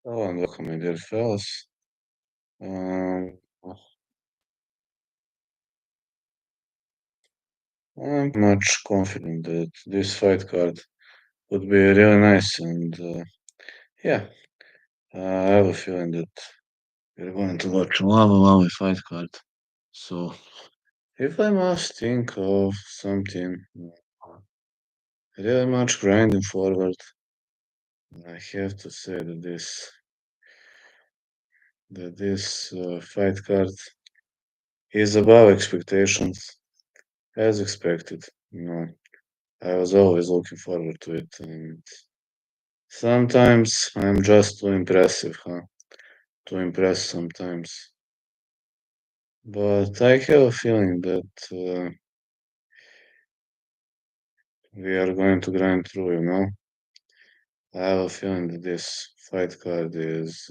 Hello and welcome, my dear fellas. Um, I'm much confident that this fight card would be really nice, and yeah, I have a feeling that we're going to watch a lovely fight card. So, if I must think of something really much grinding forward, I have to say that this fight card is above expectations, as expected. I was always looking forward to it, and sometimes I'm just too impressive, huh? Too impressed sometimes. But I have a feeling that we are going to grind through. I have a feeling that this fight card is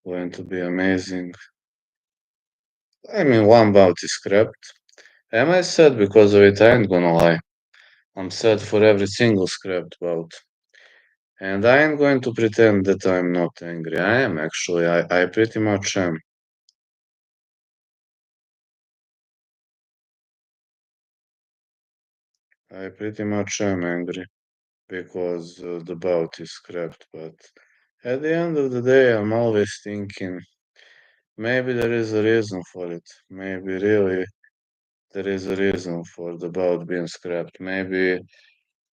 going to be amazing. I mean, one bout is scrapped. Am I sad because of it? I ain't gonna lie. I'm sad for every single scrapped bout. And I ain't going to pretend that I'm not angry. I am actually. I pretty much am. I pretty much am angry because the bout is scrapped. But at the end of the day, I'm always thinking maybe there is a reason for it. Maybe really there is a reason for the bout being scrapped. Maybe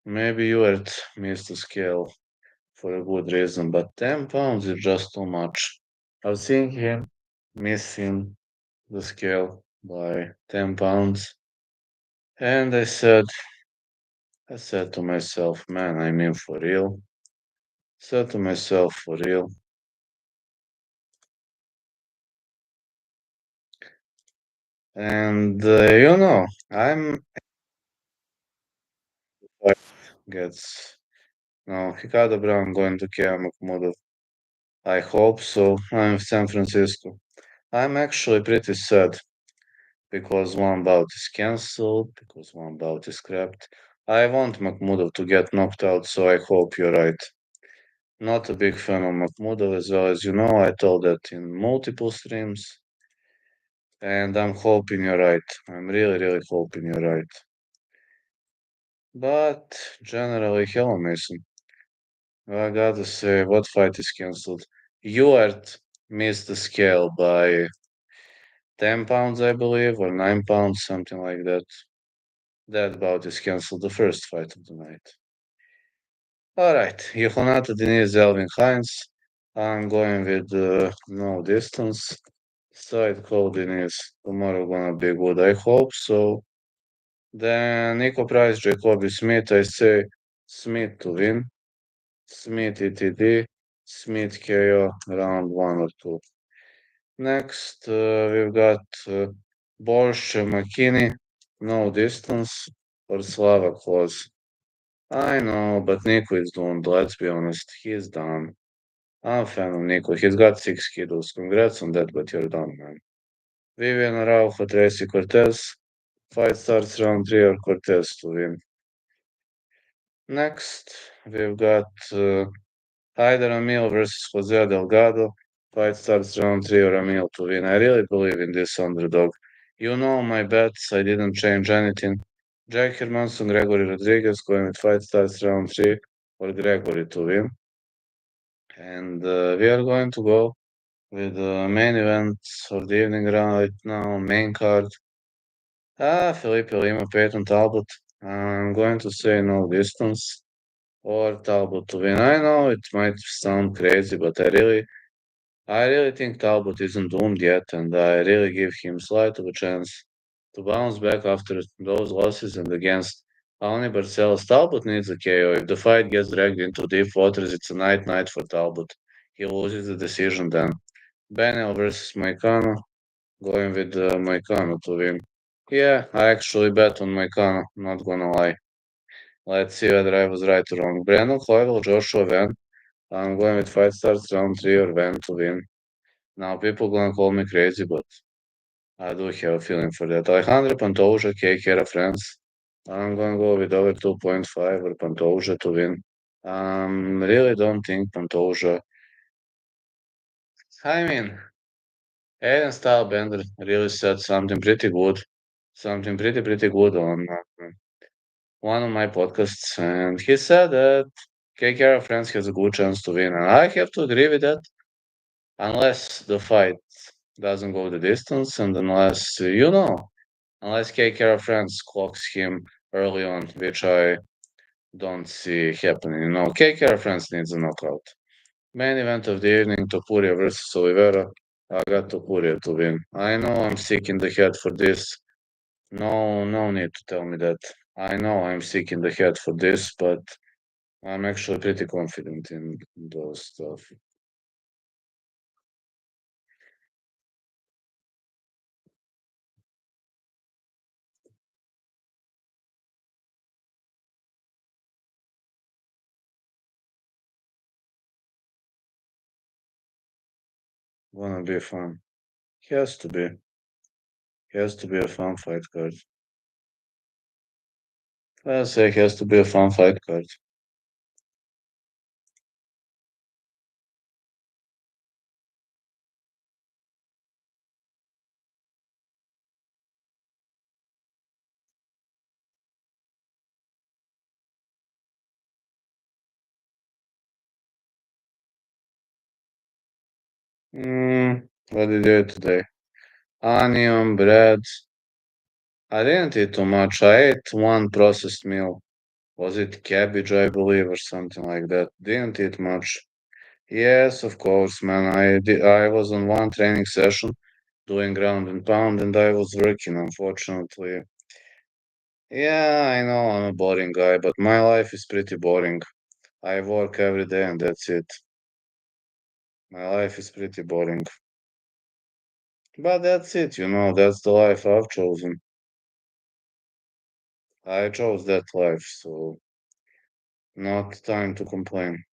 you had missed the scale for a good reason, but 10 pounds is just too much. I've seen him missing the scale by 10 pounds, and I said to myself, man, I mean for real. Said to myself, for real. And I'm gets no Ricardo Brown going to Kia Makhmudov. I hope so. I'm in San Francisco. I'm actually pretty sad because one bout is cancelled, because one bout is scrapped. I want Makhmudov to get knocked out, so I hope you're right. Not a big fan of Makhmudov, as well as you know. I told that in multiple streams, and I'm hoping you're right. I'm really, really hoping you're right. But generally, hello, Mason. I gotta say, what fight is cancelled? Ewart missed the scale by 10 pounds, I believe, or 9 pounds, something like that. That bout is cancelled, the first fight of the night. Alright, Yohanata Deniz Elvin Hines. I'm going with no distance. Side holding is tomorrow gonna be good, I hope so. Then Nico Price, Jacoby Smith, I say Smith to win. Smith ETD, Smith KO round 1 or 2. Next, we've got Borsch McKinney, no distance, or Slava Klose. I know, but Nico is doomed, let's be honest. He's done. I'm a fan of Nico. He's got 6 kilos. Congrats on that, but you're done, man. Vivian Araujo, Tracy Cortez. Fight starts round 3 or Cortez to win. Next, we've got either Amil versus Jose Delgado. Fight starts round 3 or Amil to win. I really believe in this underdog. You know my bets. I didn't change anything. Jack Hermanson, Gregory Rodriguez going with fight starts round 3 or Gregory to win. And we are going to go with the main event of the evening right now, main card. Felipe Lima, Peyton Talbot. I'm going to say no distance or Talbot to win. I know it might sound crazy, but I really think Talbot isn't doomed yet, and I really give him slight of a chance to bounce back after those losses and against Alni Barcelos. Talbot needs a KO. If the fight gets dragged into deep waters, it's a night for Talbot. He loses the decision then. Benel versus Moicano, going with Moicano to win. Yeah, I actually bet on Moicano, not gonna lie. Let's see whether I was right or wrong. Brandon Hoyle, Joshua Van. I'm going with fight starts round 3 or Van to win. Now people gonna call me crazy, but I do have a feeling for that. Alejandro Pantoja, Kera France. I'm gonna go with over 2.5 or Pantoja to win. Really don't think Pantoja I mean, Aiden Stylebender really said something pretty good, something pretty good on one of my podcasts, and he said that KKR France has a good chance to win, and I have to agree with that, unless the fight doesn't go the distance, and unless unless KKR France clocks him early on, which I don't see happening. KKR France needs a knockout. Main event of the evening, Topuria versus Oliveira. I got Topuria to win. I know I'm sick in the head for this. No need to tell me that. I know I'm sick in the head for this, but I'm actually pretty confident in those stuff. Gonna be fun. Has to be. Has to be a fun fight card. I say has to be a fun fight card. What did you eat today? Onion, bread. I didn't eat too much. I ate one processed meal. Was it cabbage, I believe, or something like that? Didn't eat much. Yes, of course, man. I was on one training session doing ground and pound, and I was working, unfortunately. Yeah, I know I'm a boring guy, but my life is pretty boring. I work every day, and that's it. My life is pretty boring. But that's it. That's the life I've chosen. I chose that life, so not time to complain.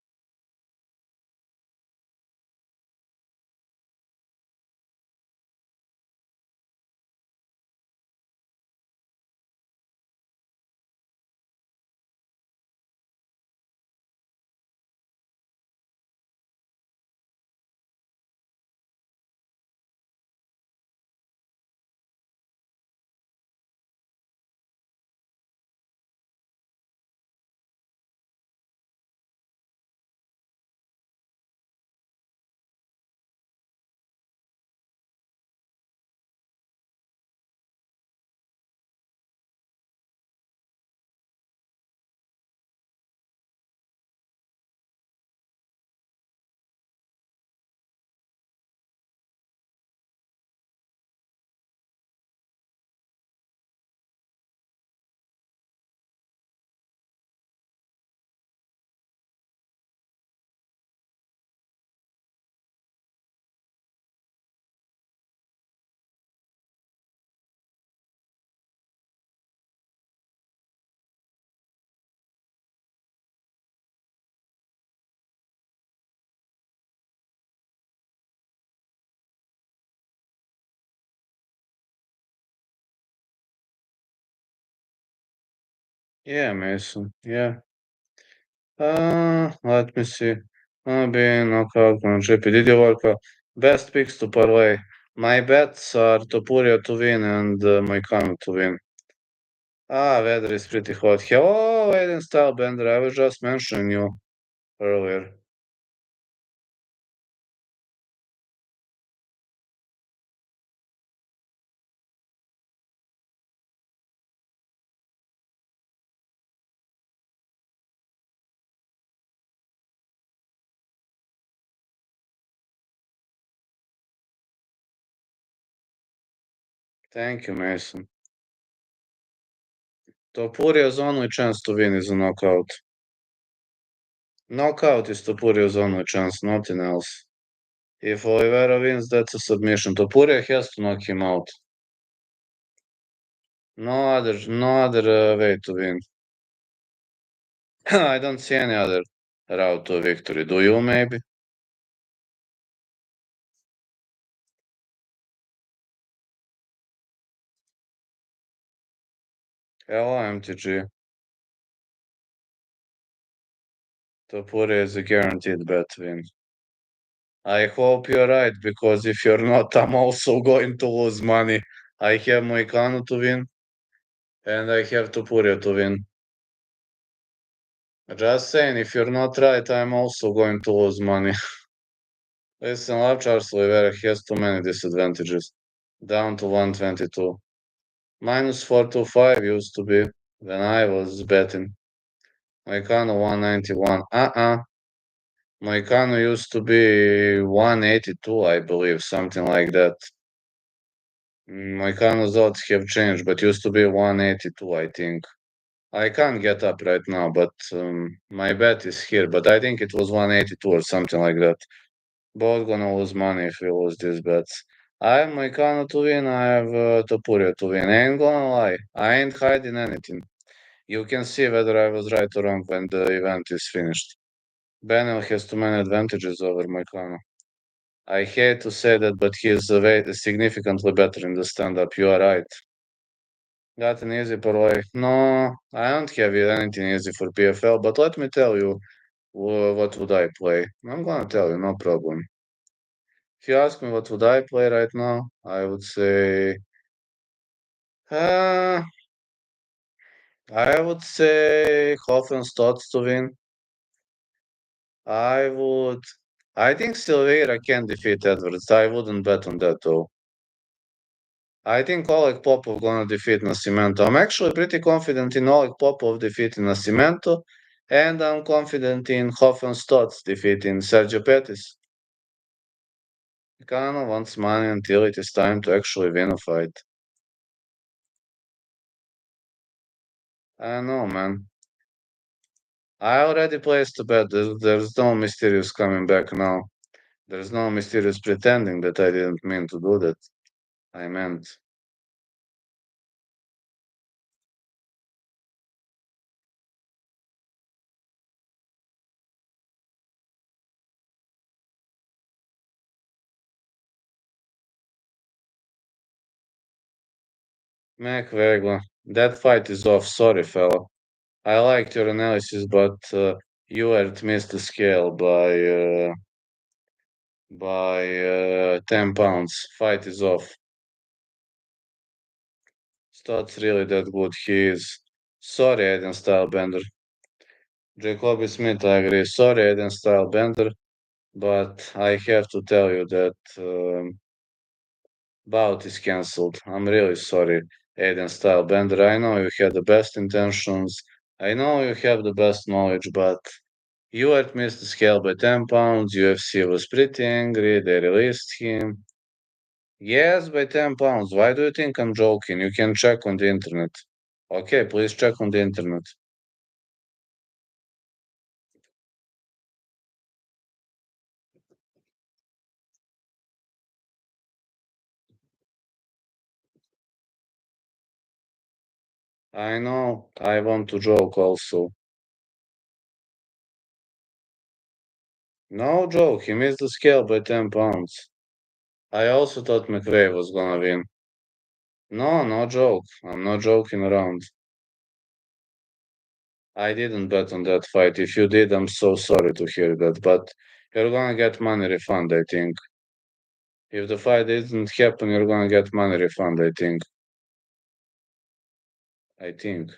Yeah, Mason. Yeah. Let me see. Be knockout on GP. Did you work out? Best picks to parlay. My bets are Topuria to win and Moicano to win. Weather is pretty hot. Hello, Aiden Stylebender. I was just mentioning you earlier. Thank you, Mason. Topuria's only chance to win is a knockout. Knockout is Topuria's only chance, nothing else. If Oliveira wins, that's a submission. Topuria has to knock him out. No other way to win. I don't see any other route to victory. Do you, maybe? Hello, MTG. Topuria is a guaranteed bet win. I hope you're right, because if you're not, I'm also going to lose money. I have Moicano to win, and I have Topuria to win. Just saying, if you're not right, I'm also going to lose money. Listen up, Charles Oliveira has too many disadvantages. Down to 122. Minus 425 used to be when I was betting. Moicano 191. Moicano used to be 182, I believe, something like that. Moicano's odds have changed, but used to be 182, I think. I can't get up right now, but my bet is here. But I think it was 182 or something like that. Both gonna lose money if we lose these bets. I have Moicano to win, I have Topuria to win. I ain't gonna lie, I ain't hiding anything. You can see whether I was right or wrong when the event is finished. Benel has too many advantages over Moicano. I hate to say that, but he is significantly better in the stand-up. You are right. Got an easy parlay. No, I don't have anything easy for PFL, but let me tell you what would I play. I'm gonna tell you, no problem. If you ask me what would I play right now, I would say, uh, I would say Hoffenstadts to win. I would. I think Silveira can defeat Edwards. I wouldn't bet on that though. I think Oleg Popov gonna defeat Nascimento. I'm actually pretty confident in Oleg Popov defeating Nascimento, and I'm confident in Hoffenstadts defeating Sergio Pettis. Kano wants money until it is time to actually win a fight. I know, man. I already placed a bet. There's no mysterious coming back now. There's no mysterious pretending that I didn't mean to do that. I meant. McVegla. That fight is off. Sorry, fella. I liked your analysis, but you had missed the scale by 10 pounds. Fight is off. Stott's really that good. He is. Sorry, Aiden Stylebender. Jacoby Smith, I agree. Sorry, Aiden Stylebender, but I have to tell you that bout is cancelled. I'm really sorry, Aiden Stylebender. I know you had the best intentions. I know you have the best knowledge, but you had missed the scale by 10 pounds. UFC was pretty angry. They released him. Yes, by 10 pounds. Why do you think I'm joking? You can check on the internet. Okay, please check on the internet. I know. I want to joke also. No joke. He missed the scale by 10 pounds. I also thought McVeigh was gonna win. No, no joke. I'm not joking around. I didn't bet on that fight. If you did, I'm so sorry to hear that. But you're gonna get money refund, I think. If the fight didn't happen, you're gonna get money refund, I think. I think.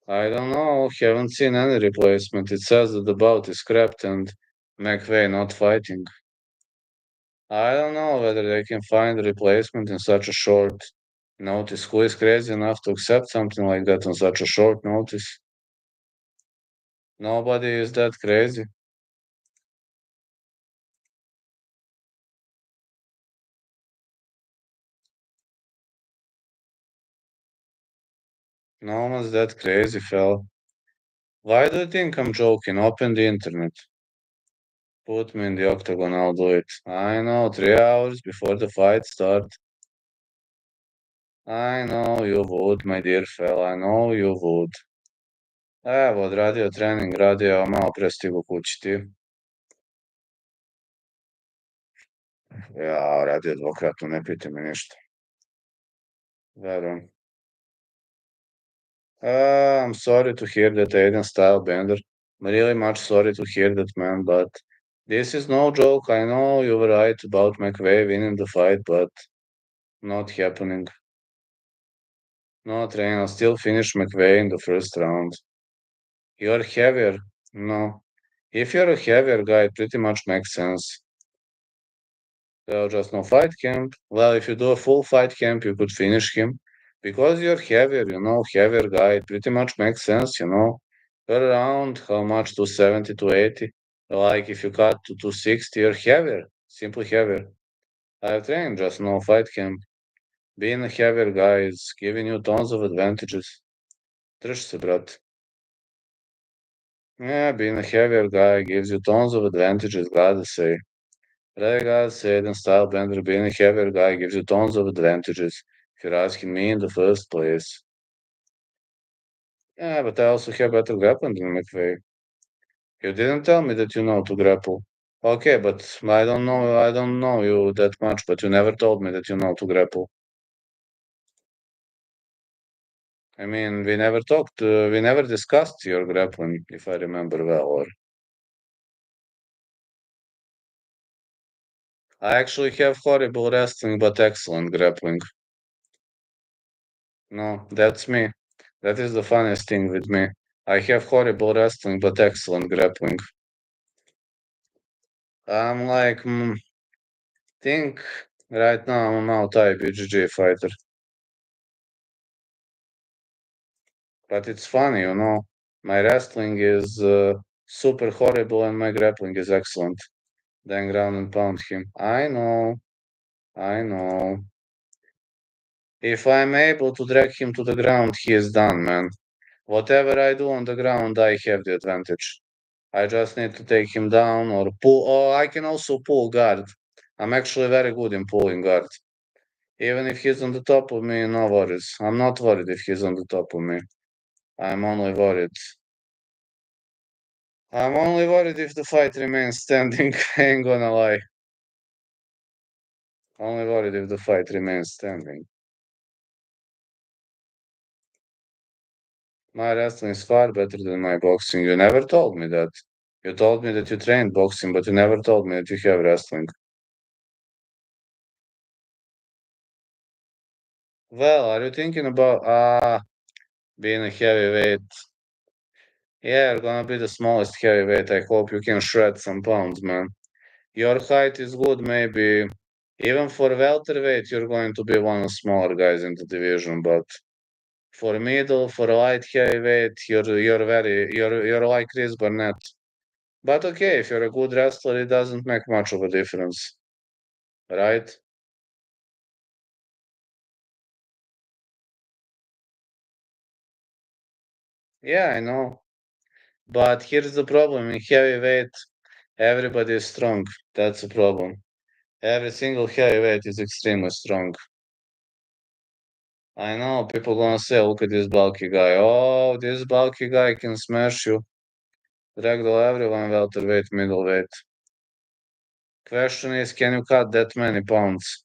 I don't know. Haven't seen any replacement. It says that the bout is scrapped and McVeigh not fighting. I don't know whether they can find a replacement in such a short notice. Who is crazy enough to accept something like that on such a short notice? Nobody is that crazy. No one's that crazy, fella. Why do you think I'm joking? Open the internet. Put me in the octagon, I'll do it. I know, 3 hours before the fight start. I know you would, my dear fella, I know you would. Evo, odradio trening, radio, malo pre stigu kući ti. Ja, radio dvokratno, ne piti me ništa. Verujem. I'm sorry to hear that Aiden Stylebender. I'm really much sorry to hear that, man, but This is no joke. I know you were right about McVay winning the fight, but not happening. No, train. I'll still finish McVay in the first round. You're heavier. No. If you're a heavier guy, it pretty much makes sense. Well, just no fight camp. Well, if you do a full fight camp, you could finish him. Because you're heavier, heavier guy, it pretty much makes sense. You're around how much? 270 to 80. Like if you cut to 260, you're heavier. Simply heavier. I've trained just no fight camp. Being a heavier guy is giving you tons of advantages. Drž se, brat. Yeah, being a heavier guy gives you tons of advantages, gotta say. Like I said in Style Bender, being a heavier guy gives you tons of advantages, if you're asking me in the first place. Yeah, but I also have better grappling than McVeigh. You didn't tell me that you know to grapple. Okay, but I don't know you that much, but you never told me that you know to grapple. I mean, we never discussed your grappling, if I remember well, or I actually have horrible wrestling but excellent grappling. No, that's me. That is the funniest thing with me. I have horrible wrestling but excellent grappling. I'm like, think right now I'm a Muay Thai BJJ fighter. But it's funny. My wrestling is super horrible and my grappling is excellent. Then ground and pound him. I know. If I'm able to drag him to the ground, he is done, man. Whatever I do on the ground, I have the advantage. I just need to take him down or pull. Oh, I can also pull guard. I'm actually very good in pulling guard. Even if he's on the top of me, no worries. I'm not worried if he's on the top of me. I'm only worried. I'm only worried if the fight remains standing. I ain't gonna lie. Only worried if the fight remains standing. My wrestling is far better than my boxing. You never told me that. You told me that you trained boxing, but you never told me that you have wrestling. Well, are you thinking about being a heavyweight? Yeah, you're gonna be the smallest heavyweight. I hope you can shred some pounds, man. Your height is good, maybe. Even for welterweight, you're going to be one of the smaller guys in the division, but for middle, for light heavyweight, you're like Chris Barnett. But okay, if you're a good wrestler, it doesn't make much of a difference, right? Yeah, I know. But here's the problem: in heavyweight, everybody is strong. That's the problem. Every single heavyweight is extremely strong. I know people gonna say, look at this bulky guy. Oh, this bulky guy can smash you. Ragdoll everyone, welterweight, middleweight. Question is, can you cut that many pounds?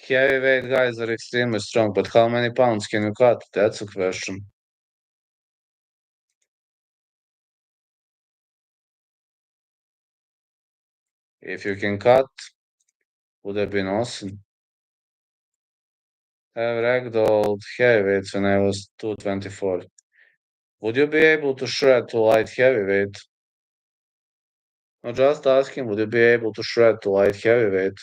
Heavyweight guys are extremely strong, but how many pounds can you cut? That's a question. If you can cut, would have been awesome. I've ragdolled heavyweights when I was 224. Would you be able to shred to light heavyweight? No, just asking, would you be able to shred to light heavyweight?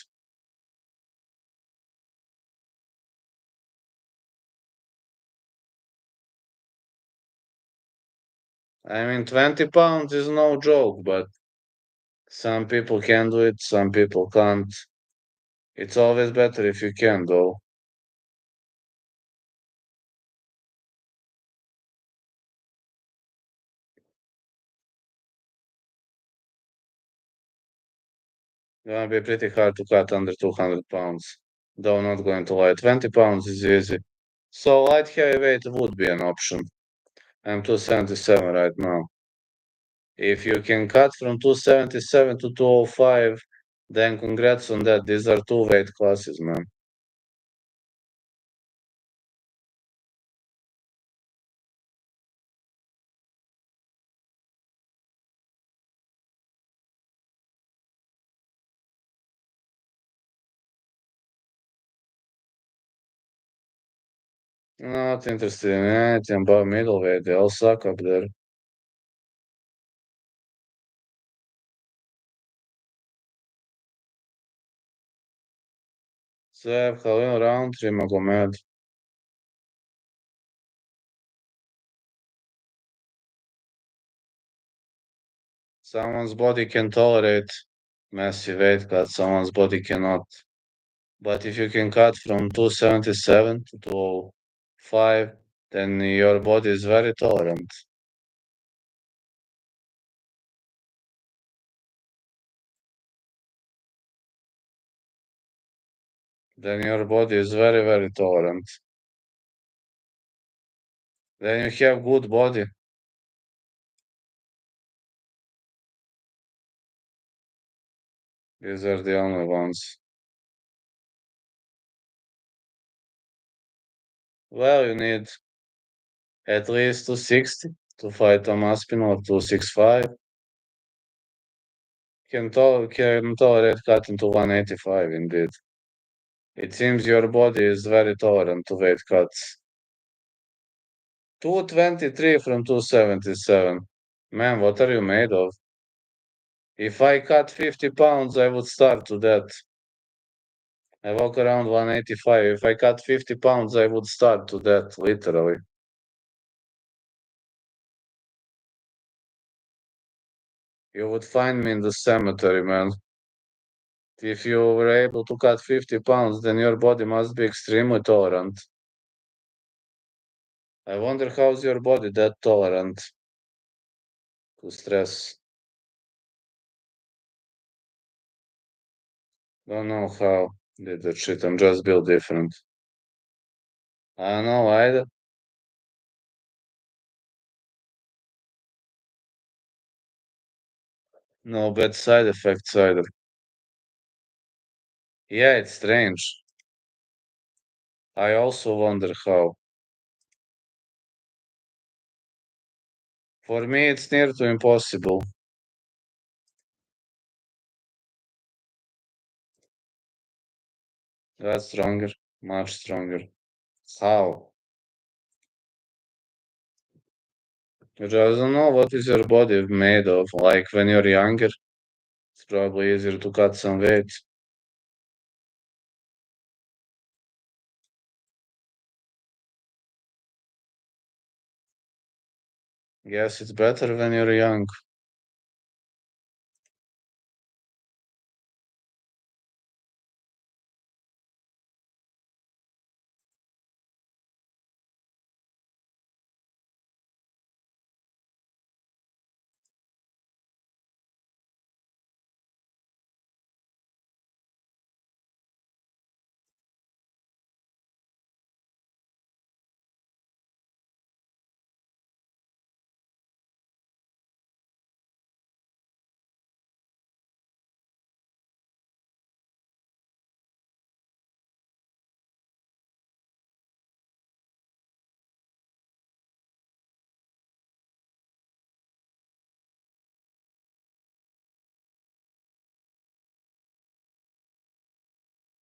I mean, 20 pounds is no joke, but some people can do it, some people can't. It's always better if you can, though. Gonna be pretty hard to cut under 200 pounds. Though not going to lie, 20 pounds is easy. So light heavyweight would be an option. I'm 277 right now. If you can cut from 277 to 205, then congrats on that. These are two weight classes, man. Not interested in anything about middleweight. They all suck up there. Zeb, Khalil Roundtree, Magomed. Someone's body can tolerate massive weight cut, someone's body cannot. But if you can cut from 277 to 205, then your body is very tolerant. Then your body is very, very tolerant. Then you have good body. These are the only ones. Well, you need at least 260 to fight Tom Aspinall, 265. Can tolerate cutting to 185 indeed. It seems your body is very tolerant to weight cuts. 223 from 277. Man, what are you made of? If I cut 50 pounds, I would start to that. I walk around 185. If I cut 50 pounds, I would start to that, literally. You would find me in the cemetery, man. If you were able to cut 50 pounds, then your body must be extremely tolerant. I wonder how's your body that tolerant to stress. Don't know how did that shit. I'm just built different. I don't know either. No bad side effects either. Yeah, it's strange. I also wonder how. For me, it's near to impossible. That's stronger, much stronger. How? I don't know what is your body made of. Like when you're younger, it's probably easier to cut some weight. Guess it's better when you're young.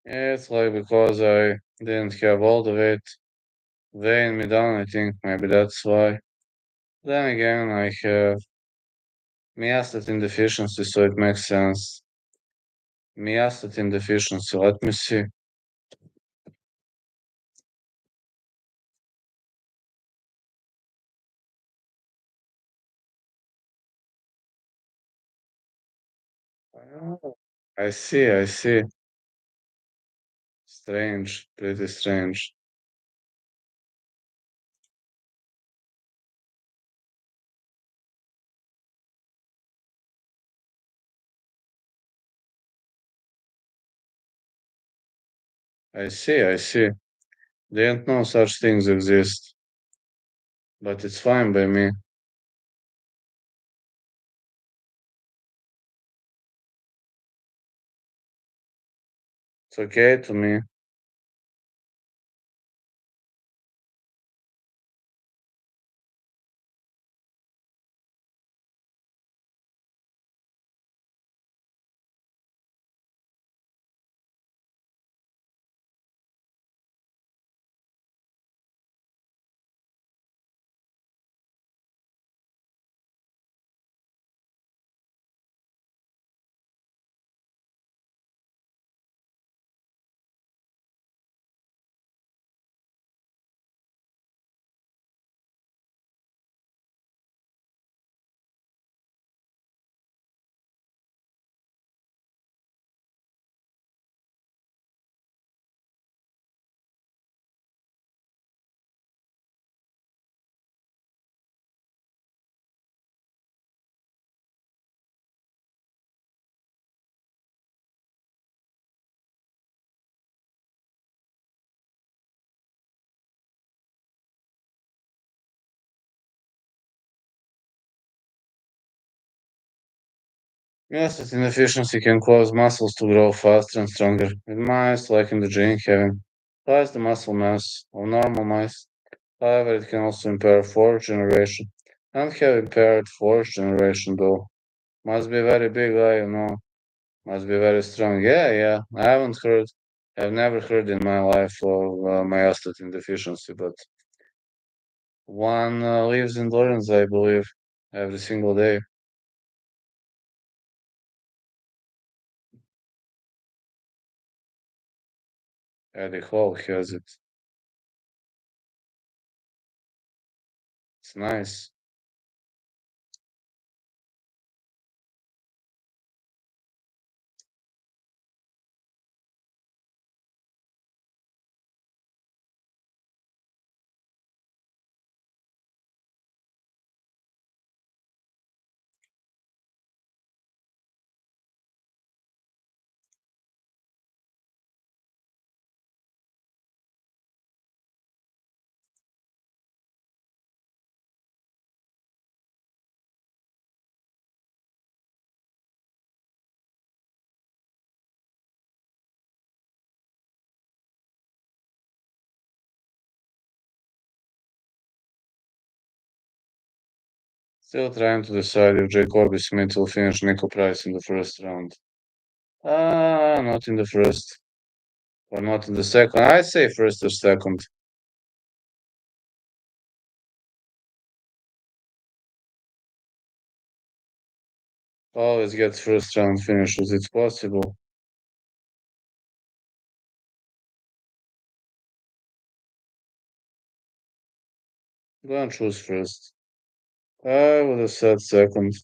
Yeah, it's like because I didn't have all the weight weighing me down, I think maybe that's why. Then again, I have myostatin deficiency, so it makes sense. Myostatin deficiency, let me see. Oh, I see, I see. Strange, pretty strange. I see, I see. Didn't know such things exist, but it's fine by me. It's okay to me. Yes, inefficiency can cause muscles to grow faster and stronger. In mice, like in the gene, having twice the muscle mass of normal mice. However, it can also impair fourth generation. And have impaired fourth generation though. Must be very big guy, you know. Must be very strong. Yeah, yeah. I haven't heard. I've never heard in my life of myostatin deficiency, but one lives in Lawrence, I believe, every single day. Eddie Hall has it. It's nice. Still trying to decide if Jacoby Smith will finish Nico Price in the first round. Not in the first, or not in the second. I'd say first or second. Always get first round finishes. It's possible. Don't choose first. I would have said second.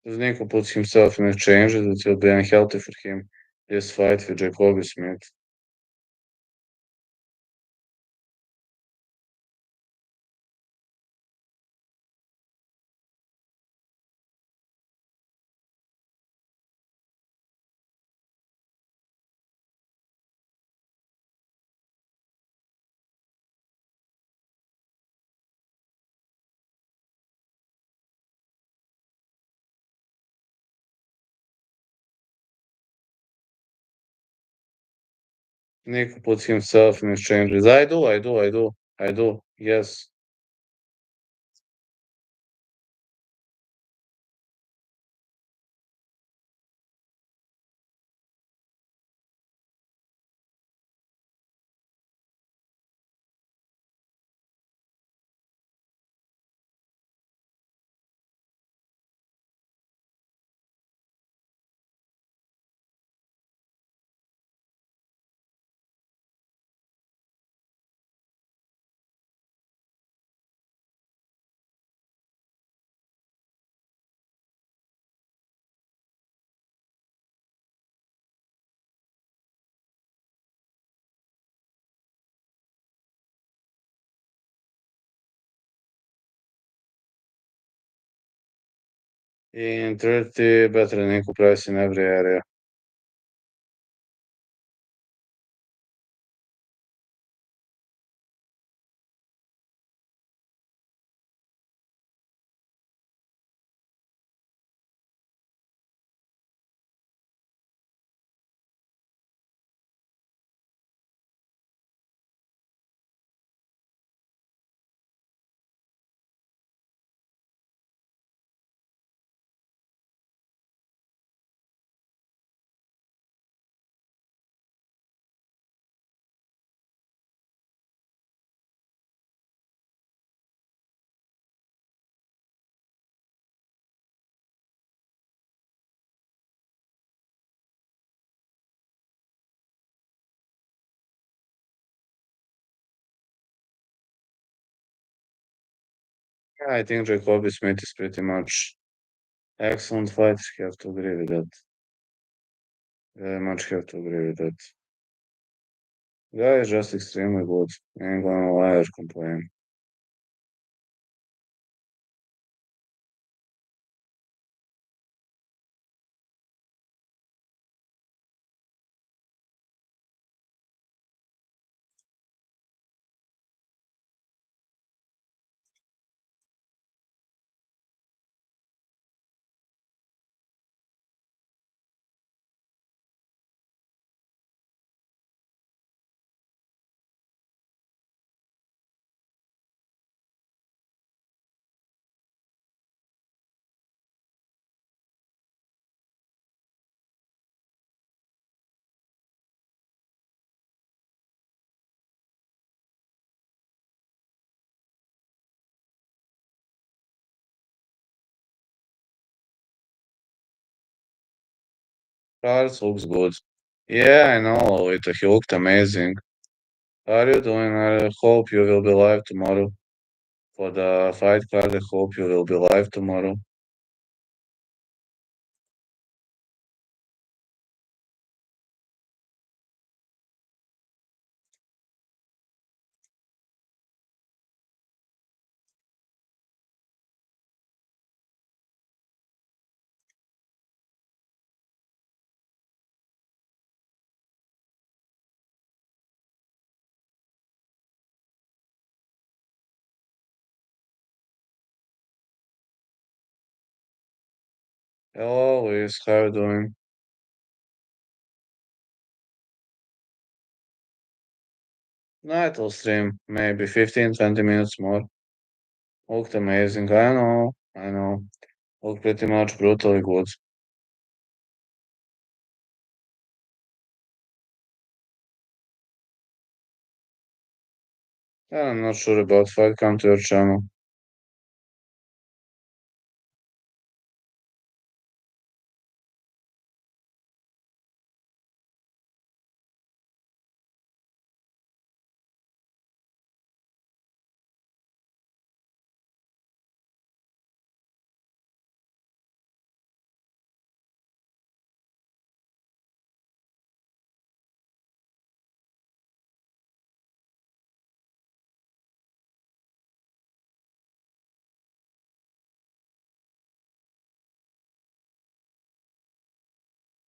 If Nico puts himself in exchanges, it will be unhealthy for him. This fight with Jacoby Smith. Nico puts himself in exchanges. I do. Yes. In 30, better than Nico Price in every area. Yeah, I think Jacoby Smith is pretty much excellent fight. Have to agree with that. Very much have to agree with that. Guy is just extremely good. Ain't gonna lie or complain. Charles looks good. Yeah, I know. He looked amazing. How are you doing? I hope you will be live tomorrow for the fight card. I hope you will be live tomorrow. Hello, Luis. How are you doing? Night will stream. Maybe 15, 20 minutes more. Looked amazing. I know. I know. Looked pretty much brutally good. I'm not sure about fight. Come to your channel.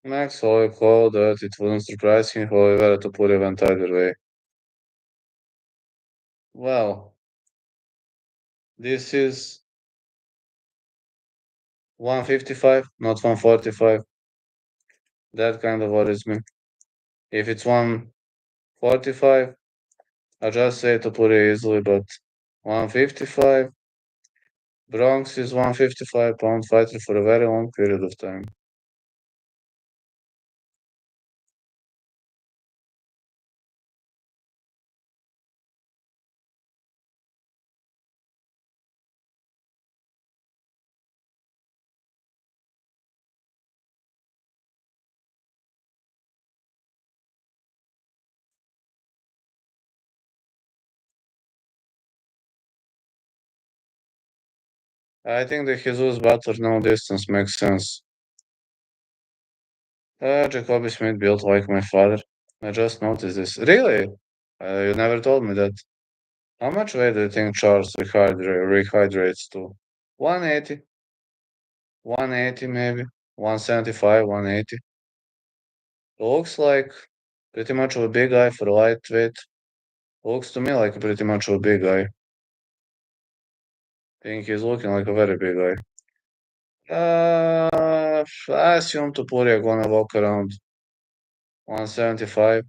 Max Hoy called that it wouldn't surprise him if Oliveira Topuria went either way. Well, this is 155, not 145. That kind of worries me. If it's 145, I just say Topuria easily, but 155, Bronx is 155-pound fighter for a very long period of time. I think the Jesus Butler no distance makes sense. Jacoby Smith built like my father. I just noticed this. Really? You never told me that. How much weight do you think Charles rehydrates to? 180, 180 maybe, 175, 180. Looks like pretty much of a big guy for a lightweight. Looks to me like pretty much of a big guy. Think he's looking like a very big guy. I assume Topuria gonna walk around 175.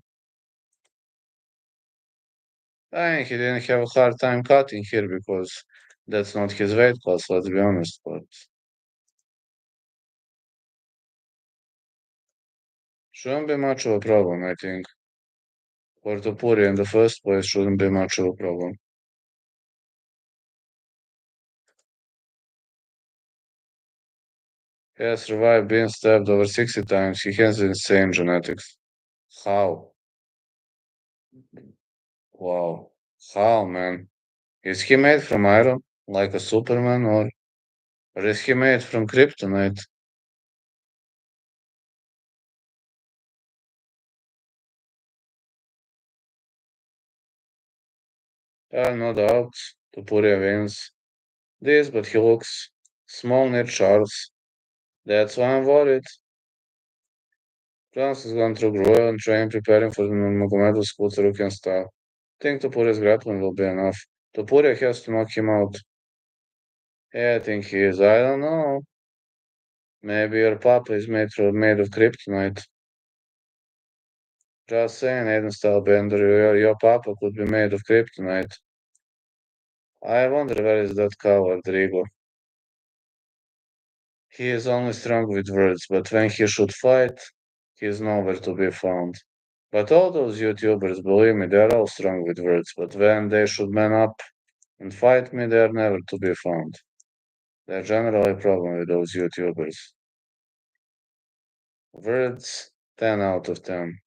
I think he didn't have a hard time cutting here because that's not his weight class, let's be honest. But shouldn't be much of a problem, I think. For Topuria in the first place shouldn't be much of a problem. He has survived being stabbed over 60 times. He has insane genetics. How? Wow. How, man? Is he made from iron, like a Superman, or is he made from kryptonite? No doubt. Topuria wins this, but he looks small near Charles. That's why I'm worried. Charles has gone through Grohl and train preparing for the Magomedov school Sarukian style. Think Topuria's grappling will be enough. Topuria has to knock him out. Yeah, I think he is. I don't know. Maybe your papa is made of kryptonite. Just saying, Aiden style bender, your papa could be made of kryptonite. I wonder where is that coward, Rigo. He is only strong with words, but when he should fight, he is nowhere to be found. But all those YouTubers, believe me, they're all strong with words, but when they should man up and fight me, they're never to be found. There's generally a problem with those YouTubers. Words 10 out of 10.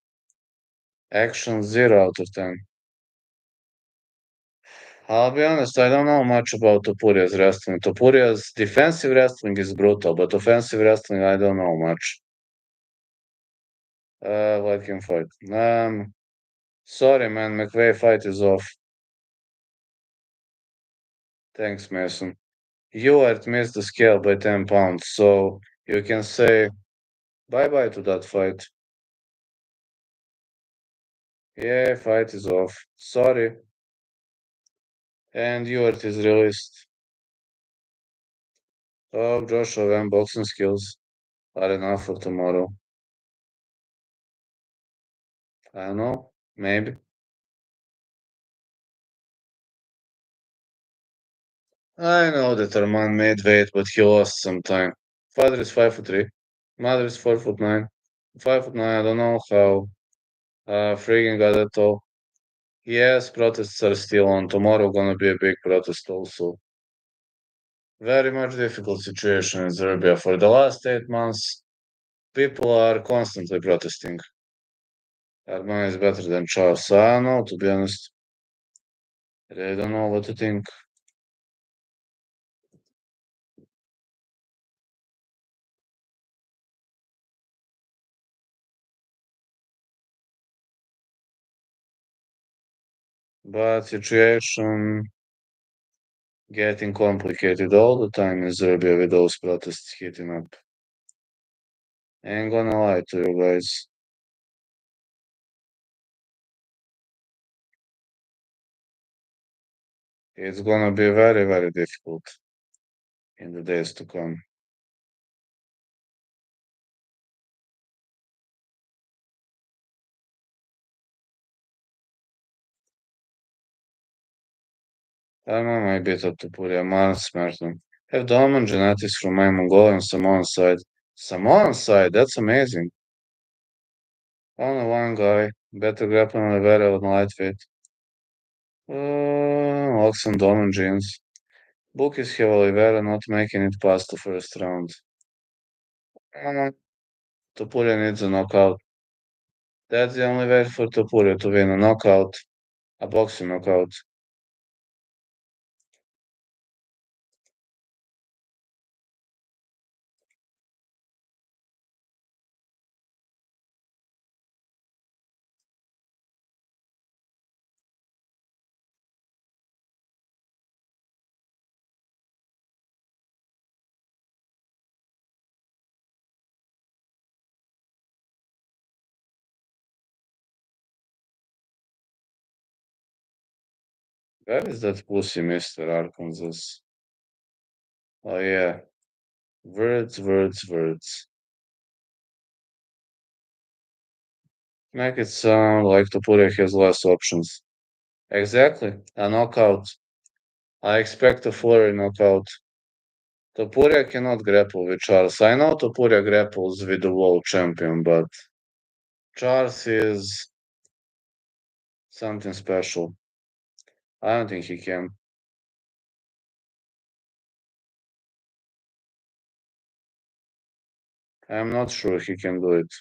Action 0 out of 10. I'll be honest, I don't know much about Topuria's wrestling. Topuria's defensive wrestling is brutal, but offensive wrestling, I don't know much. Let him fight. Sorry, man, McVeigh fight is off. Thanks, Mason. Ewart missed the scale by 10 pounds, so you can say bye-bye to that fight. Yeah, fight is off. Sorry. And Ewart is released. Oh, Joshua Van boxing skills are enough for tomorrow. I don't know. Maybe. I know that Arman made weight, but he lost some time. Father is 5'3". Mother is 4'9". 5'9", I don't know how. Freaking got that tall. Yes, protests are still on. Tomorrow gonna be a big protest also. Very much difficult situation in Serbia. For the last 8 months, people are constantly protesting. Arman is better than Charles. I don't know, to be honest. I don't know what to think. But situation getting complicated all the time in Serbia with those protests heating up. Ain't gonna lie to you guys. It's gonna be very, very difficult in the days to come. Tamo je bit Topuria, Mars Merton. Have dominant genetics from my Mongolian Samoan side. Samoan side, that's amazing. Only one guy, better grappling Oliveira on lightweight. Locks and dominant genes. Book is have Oliveira not making it past the first round. Topuria needs a knockout. That's the only way for Topuria to win a knockout, a boxing knockout. Where is that pussy, Mr. Arkansas? Oh yeah. Words, words, words. Make it sound like Topuria has less options. Exactly. A knockout. I expect a flurry knockout. Topuria cannot grapple with Charles. I know Topuria grapples with the world champion, but Charles is something special. I don't think he can. I'm not sure he can do it.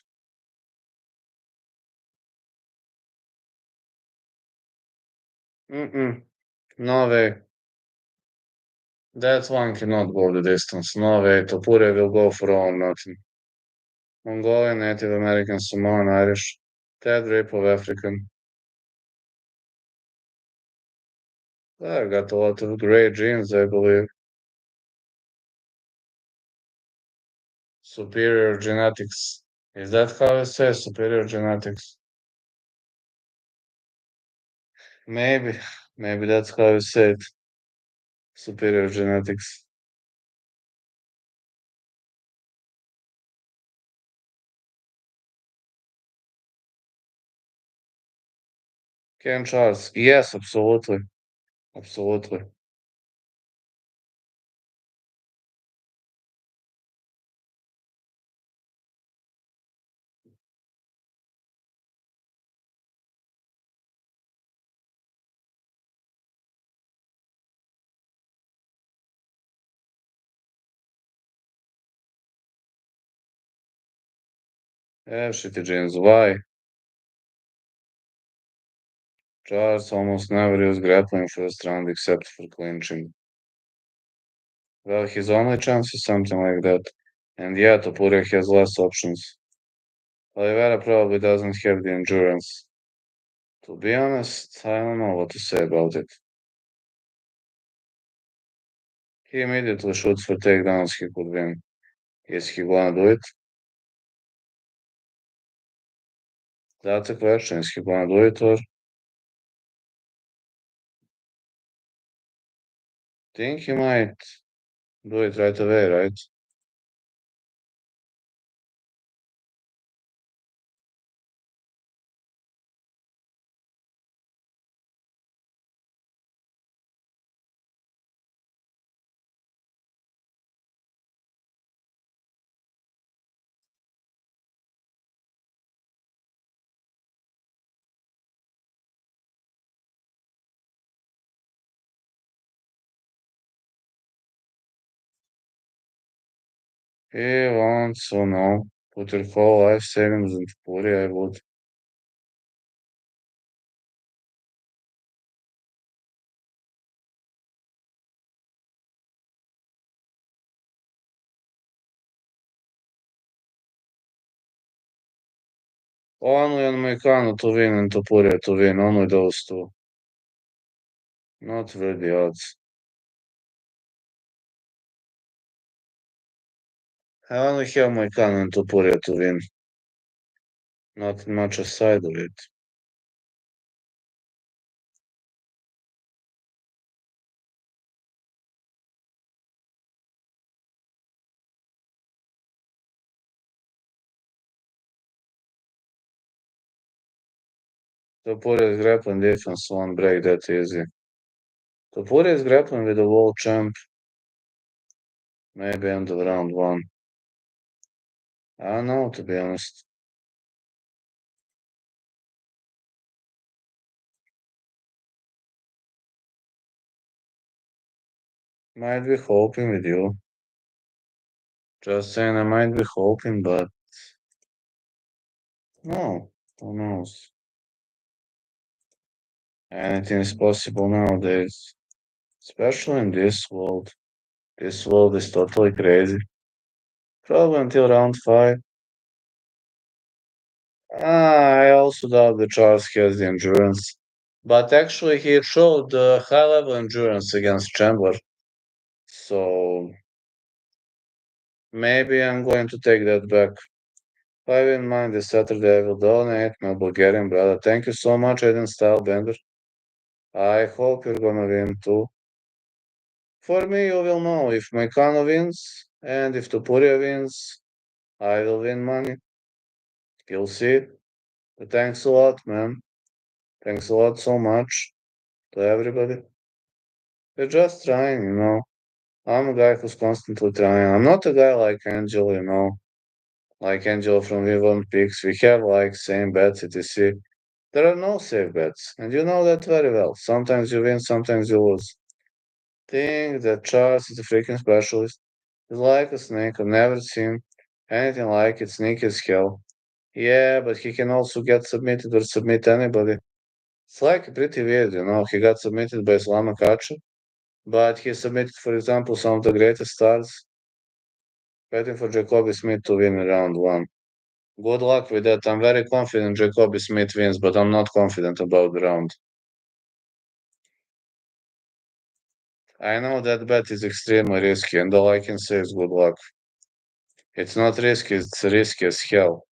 Mm-mm. No way. That one cannot go the distance. No way. Topuria will go for all or nothing. Mongolian, Native American, Samoan, Irish. Ted Ripple, African. I got a lot of great genes, I believe. Superior genetics. Is that how it says? Superior genetics? Maybe. Maybe that's how it said. Superior genetics. Ken Charles. Yes, absolutely. Absolutely. Shitty jeans. Why? Charles almost never used grappling first round except for clinching. Well, his only chance is something like that. And yeah, Topuria has less options. Oliveira probably doesn't have the endurance. To be honest, I don't know what to say about it. He immediately shoots for takedowns he could win. Is he gonna do it? That's a question. Is he gonna do it or think he might do it right away, right? He wants to know. Put your whole life savings into Puri, I would. Only on Moicano to win and Topuria to win. Only those two. Not really odds. I only have Moicano and Topuria to win. Not much aside of it. Topuria's grappling defense won't break that easy. Topuria's grappling with the world champ. Maybe end of round one. I don't know, to be honest. Might be hoping with you. Just saying I might be hoping, but no, who knows? Anything is possible nowadays, especially in this world. This world is totally crazy. Probably until round five. I also doubt that Charles has the endurance. But actually, he showed high level endurance against Chandler. So maybe I'm going to take that back. If I win mine this Saturday, I will donate my Bulgarian brother. Thank you so much, Aiden Style Bender. I hope you're gonna win too. For me, you will know if Moicano wins and if Topuria wins, I will win money. You'll see. But thanks a lot, man. Thanks a lot so much to everybody. We're just trying, you know. I'm a guy who's constantly trying. I'm not a guy like Angel, you know, like Angel from V1 Picks. We have like same bets, etc. There are no safe bets, and you know that very well. Sometimes you win, sometimes you lose. Think that Charles is a freaking specialist. He's like a snake. I've never seen anything like it. Sneaky as hell. Yeah, but he can also get submitted or submit anybody. It's like pretty weird, you know. He got submitted by Slama Kacha, but he submitted, for example, some of the greatest stars, waiting for Jacoby Smith to win in round one. Good luck with that. I'm very confident Jacoby Smith wins, but I'm not confident about the round. I know that bet is extremely risky, and all I can say is good luck. It's not risky, it's risky as hell.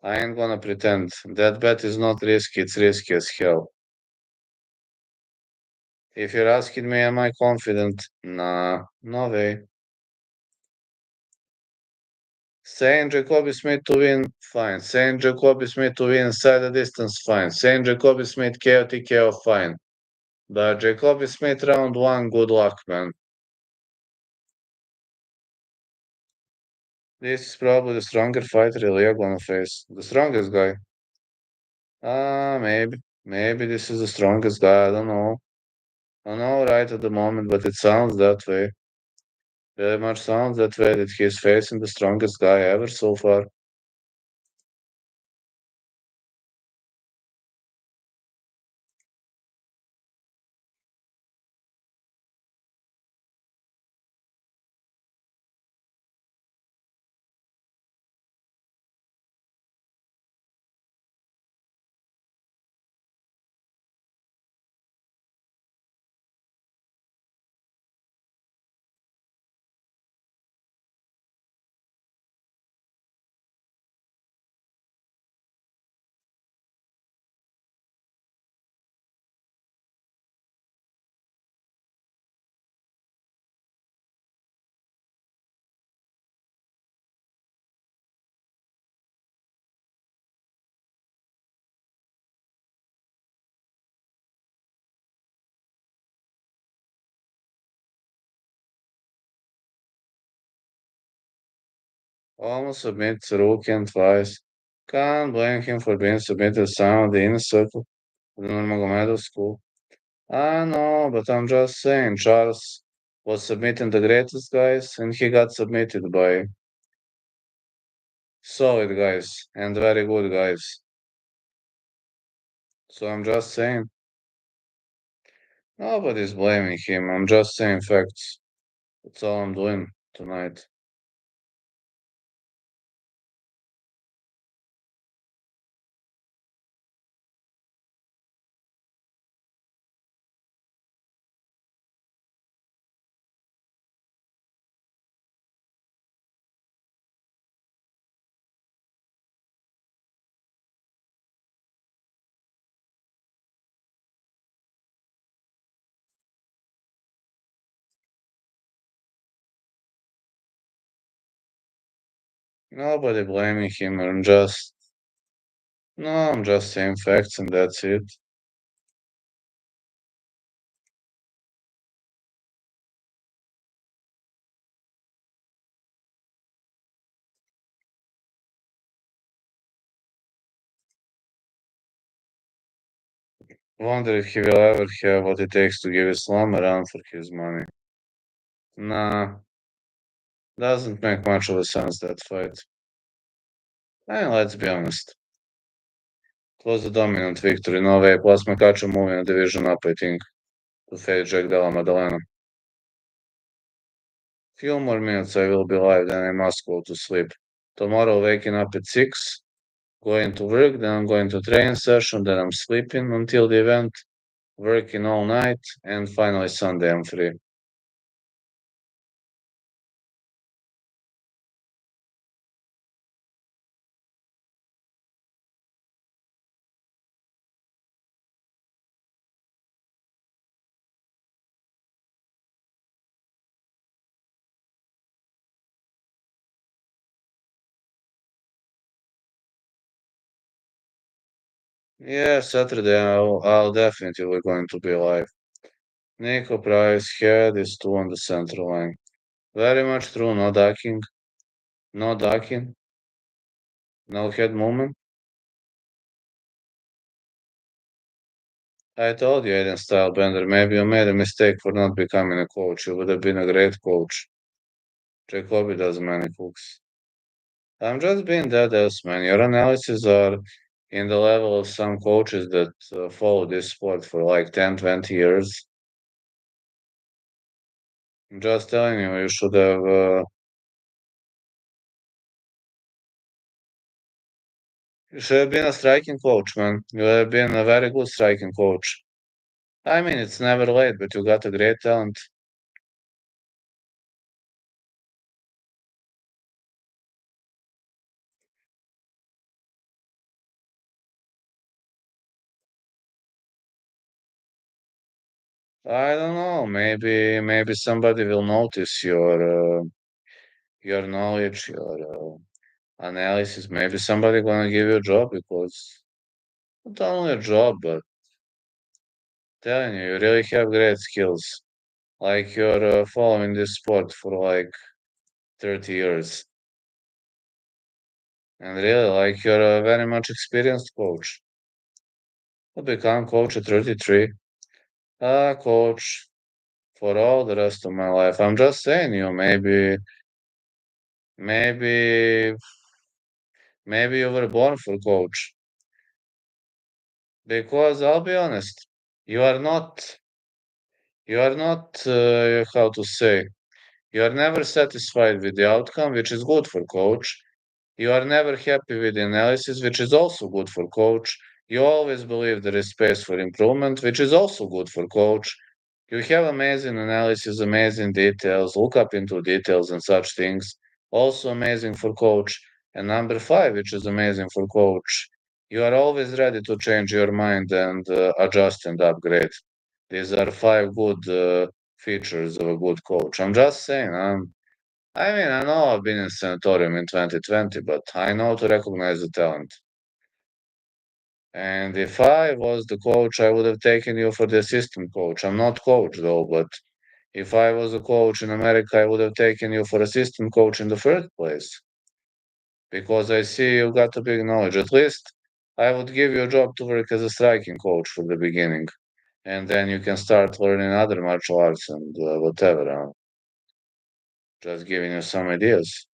I ain't gonna pretend. That bet is not risky, it's risky as hell. If you're asking me, am I confident? Nah, no way. Saying Jacoby Smith to win, fine. Saying Jacoby Smith to win inside the distance, fine. Saying Jacoby Smith KO TKO, fine. But Jacoby Smith round one, good luck, man. This is probably the stronger fighter Ilya gonna face. The strongest guy. Maybe. Maybe this is the strongest guy, I don't know. I don't know right at the moment, but it sounds that way. Very much sounds that way that he's facing the strongest guy ever so far. Almost submits Rukian twice. Can't blame him for being submitted some of the inner circle of the Nurmagomedov school. I know, but I'm just saying, Charles was submitting the greatest guys, and he got submitted by solid guys and very good guys. So I'm just saying, nobody's blaming him. I'm just saying facts. That's all I'm doing tonight. Nobody blaming him. I'm just saying facts, and that's it. Wonder if he will ever have what it takes to give Islam a run for his money. Nah, doesn't make much of a sense, that fight. And let's be honest. It was a dominant victory, no way. Plus, Makacho moving a division up, I think, to face Jack Della Maddalena. Few more minutes I will be live, then I must go to sleep. Tomorrow, waking up at 6, going to work, then I'm going to train session, then I'm sleeping until the event, working all night, and finally Sunday I'm free. Yeah, Saturday I'll definitely going to be live. Nico Price head is two on the central line. Very much true, no ducking, no ducking, no head movement. I told you, Aiden Stylebender, maybe you made a mistake for not becoming a coach. You would have been a great coach. Jacoby does many cooks. I'm just being dead ass, man. Your analyses are in the level of some coaches that follow this sport for like 10, 20 years. I'm just telling you, you should have been a striking coach, man. You have been a very good striking coach. I mean, it's never late, but you got a great talent. I don't know. Maybe somebody will notice your knowledge, your analysis. Maybe somebody gonna give you a job because not only a job, but telling you, you really have great skills. Like you're following this sport for like 30 years, and really, like you're a very much experienced coach. You become coach at 33. Coach. for all the rest of my life. I'm just saying you, maybe you were born for coach. Because I'll be honest, you are not, how to say, you are never satisfied with the outcome, which is good for coach. You are never happy with the analysis, which is also good for coach. You always believe there is space for improvement, which is also good for coach. You have amazing analysis, amazing details, look up into details and such things. Also amazing for coach. And number five, which is amazing for coach, you are always ready to change your mind and adjust and upgrade. These are five good features of a good coach. I'm just saying, I mean, I know I've been in sanatorium in 2020, but I know to recognize the talent. And if I was the coach, I would have taken you for the assistant coach. I'm not coach though, but if I was a coach in America, I would have taken you for assistant coach in the first place. Because I see you got a big knowledge. At least I would give you a job to work as a striking coach for the beginning. And then you can start learning other martial arts and whatever. Just giving you some ideas.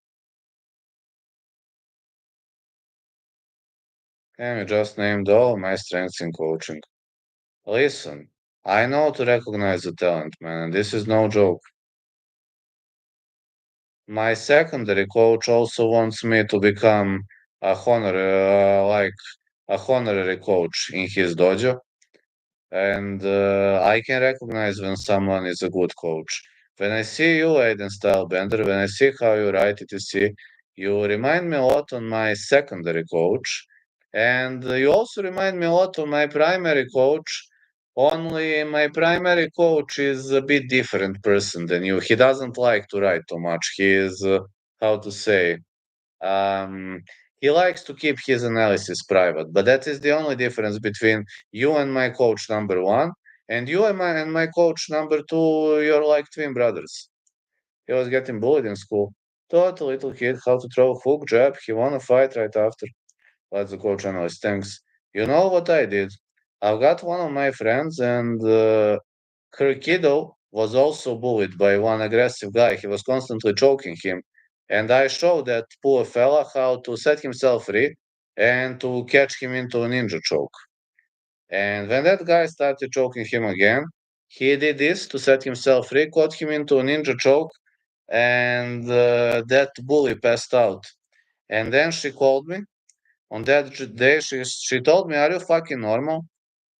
And you just named all my strengths in coaching. Listen, I know to recognize the talent, man, and this is no joke. My secondary coach also wants me to become like a honorary coach in his dojo, and I can recognize when someone is a good coach. When I see you, Aiden Stylebender, when I see how you write etc., you remind me a lot on my secondary coach, and you also remind me a lot on my primary coach. Only my primary coach is a bit different person than you. He doesn't like to write too much. He is, how to say, um, he likes to keep his analysis private, but that is the only difference between you and my coach number one, and you and my coach number two. You're like twin brothers. He was getting bullied in school. Taught a little kid how to throw a hook jab. He won a fight right after. That's the coach analyst. Thanks. You know what I did? I've got one of my friends, and her kiddo was also bullied by one aggressive guy. He was constantly choking him. And I showed that poor fella how to set himself free and to catch him into a ninja choke. And when that guy started choking him again, he did this to set himself free, caught him into a ninja choke, and that bully passed out. And then she called me. On that day, she told me, "Are you fucking normal?"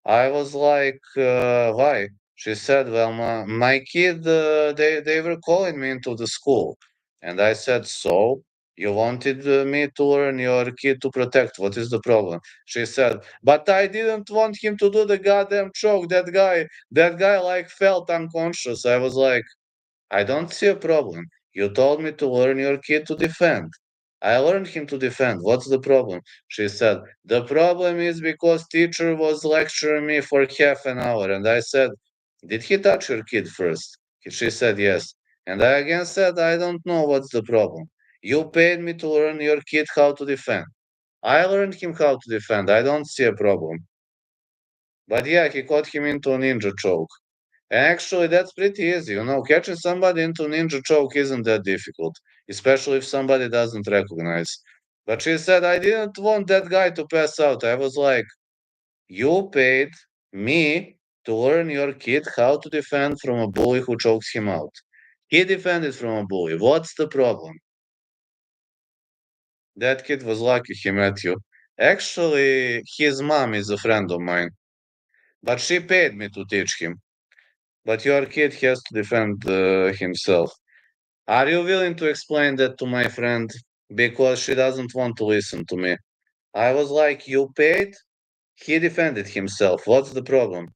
I was like, why? She said, well, my kid, they were calling me into the school. And I said, so you wanted me to learn your kid to protect. What is the problem? She said, but I didn't want him to do the goddamn choke. That guy like felt unconscious. I was like, I don't see a problem. You told me to learn your kid to defend. I learned him to defend. What's the problem? She said, the problem is because teacher was lecturing me for half an hour. And I said, did he touch your kid first? She said, yes. And I again said, I don't know what's the problem. You paid me to learn your kid how to defend. I learned him how to defend. I don't see a problem. But yeah, he caught him into a ninja choke. Actually, that's pretty easy. Catching somebody into ninja choke isn't that difficult, especially if somebody doesn't recognize. But she said, I didn't want that guy to pass out. I was like, you paid me to learn your kid how to defend from a bully who chokes him out. He defended from a bully. What's the problem? That kid was lucky he met you. Actually, his mom is a friend of mine, but she paid me to teach him. But your kid has to defend himself. Are you willing to explain that to my friend? Because she doesn't want to listen to me. I was like, you paid? He defended himself. What's the problem?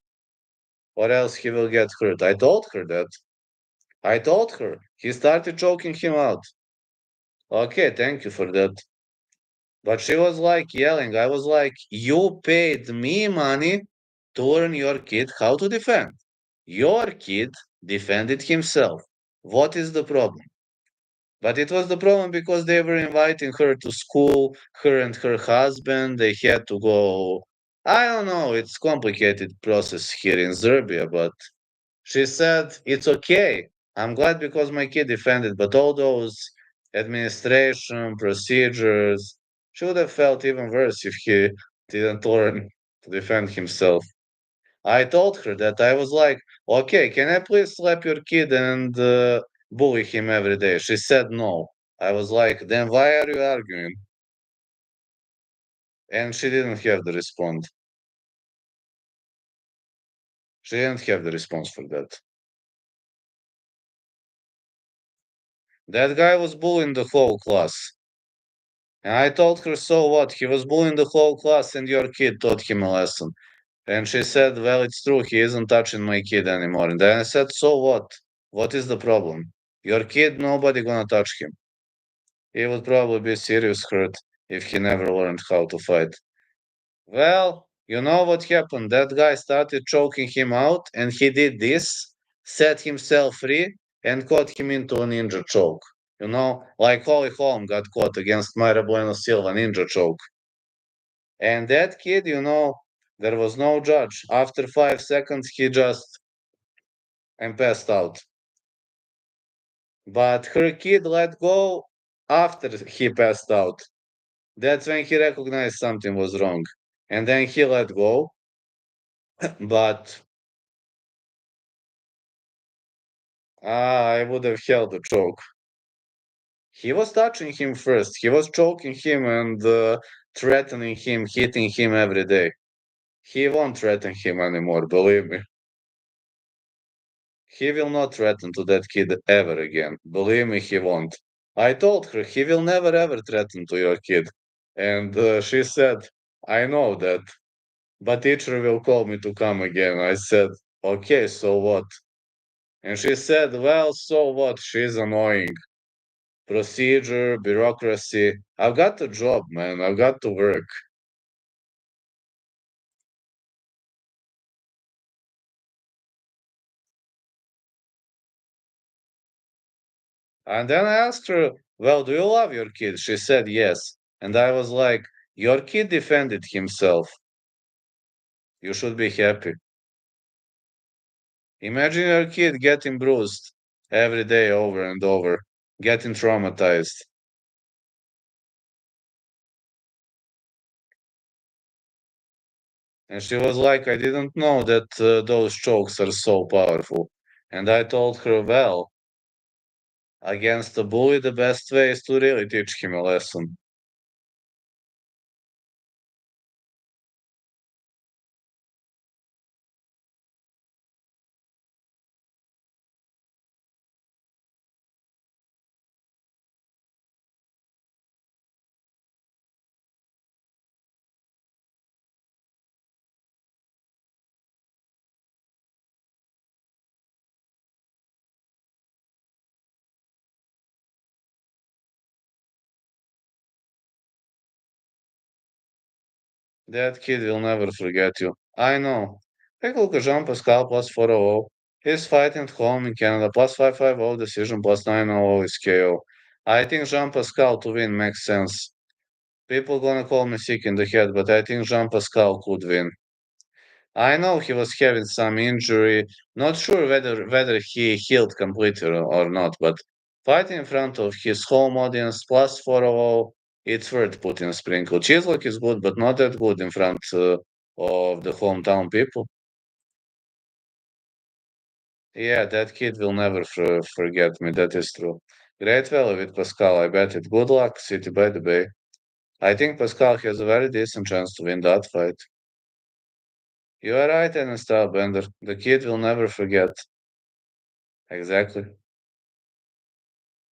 Or else he will get hurt. I told her that. I told her. He started choking him out. Okay, thank you for that. But she was like yelling. I was like, you paid me money to learn your kid how to defend. Your kid defended himself. What is the problem? But it was the problem because they were inviting her to school, her and her husband. They had to go. I don't know. It's complicated process here in Serbia, but She said, "It's okay. I'm glad because my kid defended, but all those administration procedures she would have felt even worse if he didn't learn to defend himself." I told her that I was like, "Okay, can I please slap your kid and bully him every day?" She said no. I was like, "Then why are you arguing?" And she didn't have the response. She didn't have the response for that. That guy was bullying the whole class. And I told her, so what? He was bullying the whole class and your kid taught him a lesson. And she said, well, it's true. He isn't touching my kid anymore. And then I said, so what? What is the problem? Your kid, nobody gonna touch him. He would probably be serious hurt if he never learned how to fight. Well, you know what happened? That guy started choking him out, and he did this, set himself free, and caught him into a ninja choke. You know, like Holly Holm got caught against Mayra Bueno Silva ninja choke. And that kid, there was no judge. After 5 seconds, he just and passed out. But her kid let go after he passed out. That's when he recognized something was wrong. And then he let go. But I would have held the choke. He was touching him first. He was choking him and threatening him, hitting him every day. He won't threaten him anymore, believe me. He will not threaten to that kid ever again. Believe me, he won't. I told her he will never ever threaten to your kid. And she said, I know that, but teacher will call me to come again. I said, okay, so what? And she said, well, so what? She's annoying. Procedure, bureaucracy. I've got a job, man. I've got to work. And then I asked her, well, do you love your kid? She said yes. And I was like, your kid defended himself. You should be happy. Imagine your kid getting bruised every day over and over, getting traumatized. And she was like, I didn't know that those chokes are so powerful. And I told her, well, against a bully, the best way is to really teach him a lesson. That kid will never forget you. I know. Take a look at Jean Pascal plus 400. He's fighting at home in Canada plus 550 decision plus 900 is KO. I think Jean Pascal to win makes sense. People gonna call me sick in the head, but I think Jean Pascal could win. I know he was having some injury. Not sure whether he healed completely or not, but fighting in front of his home audience plus 400, it's worth putting a sprinkle. Chislock is good, but not that good in front of the hometown people. Yeah, that kid will never forget me. That is true. Great value with Pascal. I bet it. Good luck, City by the Bay. I think Pascal has a very decent chance to win that fight. You are right, and style bender. The kid will never forget. Exactly.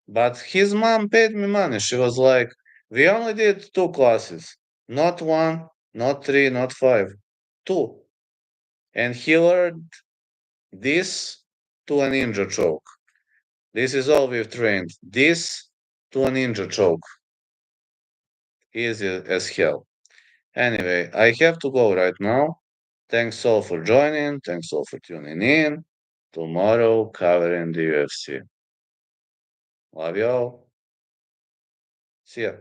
But his mom paid me money. She was like, we only did 2 classes. Not one, not three, not five. Two. And he learned this to a ninja choke. This is all we've trained. This to a ninja choke. Easy as hell. Anyway, I have to go right now. Thanks all for joining. Thanks all for tuning in. Tomorrow, covering the UFC. Love y'all. See ya.